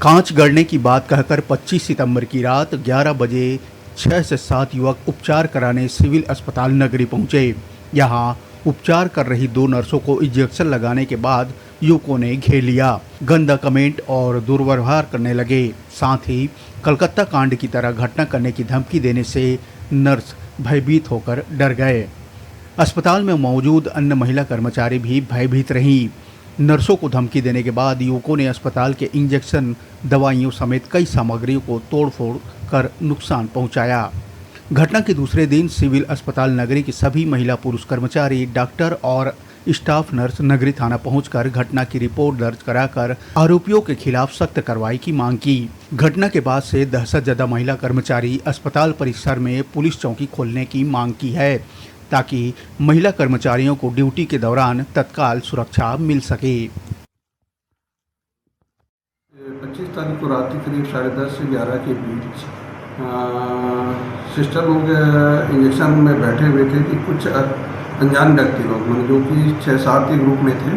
कांच गड़ने की बात कहकर 25 सितंबर की रात 11 बजे 6 से 7 युवक उपचार कराने सिविल अस्पताल नगरी पहुंचे। यहां उपचार कर रही 2 नर्सों को इंजेक्शन लगाने के बाद युवकों ने घेर लिया, गंदा कमेंट और दुर्व्यवहार करने लगे। साथ ही कलकत्ता कांड की तरह घटना करने की धमकी देने से नर्स भयभीत होकर डर गए। अस्पताल में मौजूद अन्य महिला कर्मचारी भी भयभीत रहीं। नर्सों को धमकी देने के बाद युवकों ने अस्पताल के इंजेक्शन, दवाइयों समेत कई सामग्रियों को तोड़फोड़ कर नुकसान पहुंचाया। घटना के दूसरे दिन सिविल अस्पताल नगरी के सभी महिला पुरुष कर्मचारी, डॉक्टर और स्टाफ नर्स नगरी थाना पहुंचकर घटना की रिपोर्ट दर्ज कराकर आरोपियों के खिलाफ सख्त कार्रवाई की मांग की। घटना के बाद से दहशतजदा महिला कर्मचारी अस्पताल परिसर में पुलिस चौकी खोलने की मांग की है, ताकि महिला कर्मचारियों को ड्यूटी के दौरान तत्काल सुरक्षा मिल सके। 25 तारीख को रात करीब 10:30 से 11 के बीच सिस्टर लोग इंजेक्शन में बैठे हुए थे कि कुछ अनजान व्यक्ति लोग, मतलब जो कि 6-7 के ग्रुप में थे,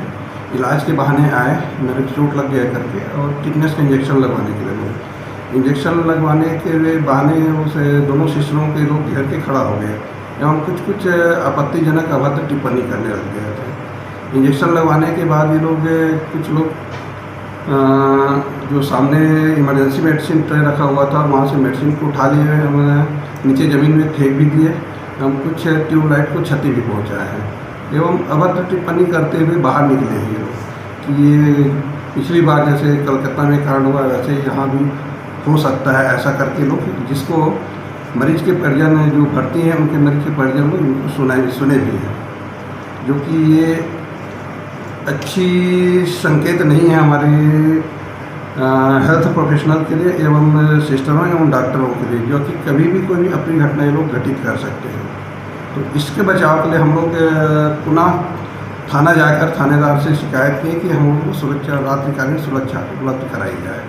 इलाज के बहाने आए, मेरे चोट लग गया करके, और टिटनेस का इंजेक्शन लगवाने के लिए लोग इंजेक्शन लगवाने के बहाने उसे दोनों सिस्टरों के लोग घेर के खड़ा हो गए एवं कुछ आपत्तिजनक अभद्र टिप्पणी करने लग गए थे। इंजेक्शन लगवाने के बाद ये लोग कुछ लोग जो सामने इमरजेंसी मेडिसिन ट्रे रखा हुआ था, वहाँ से मेडिसिन को उठा लिए, नीचे ज़मीन में फेंक भी दिए, हम कुछ ट्यूबलाइट को क्षति भी पहुँचाए हैं एवं अभद्र टिप्पणी करते हुए बाहर निकले हैं ये लोग कि ये पिछली बार जैसे कलकत्ता में कांड हुआ वैसे यहाँ भी हो सकता है, ऐसा करके लोग, जिसको मरीज के परिजन जो भर्ती हैं उनके मरीज के परिजन लोग इनको सुने भी हैं, जो कि ये अच्छी संकेत नहीं है हमारे हेल्थ प्रोफेशनल के लिए एवं सिस्टरों एवं डॉक्टरों के लिए, जो कि कभी भी कोई भी अपनी घटना ये लोग घटित कर सकते हैं। तो इसके बचाव के लिए हम लोग पुनः थाना जाकर थानेदार से शिकायत की कि हम लोग को सुरक्षा, रात्रिकालीन सुरक्षा उपलब्ध कराई जाए।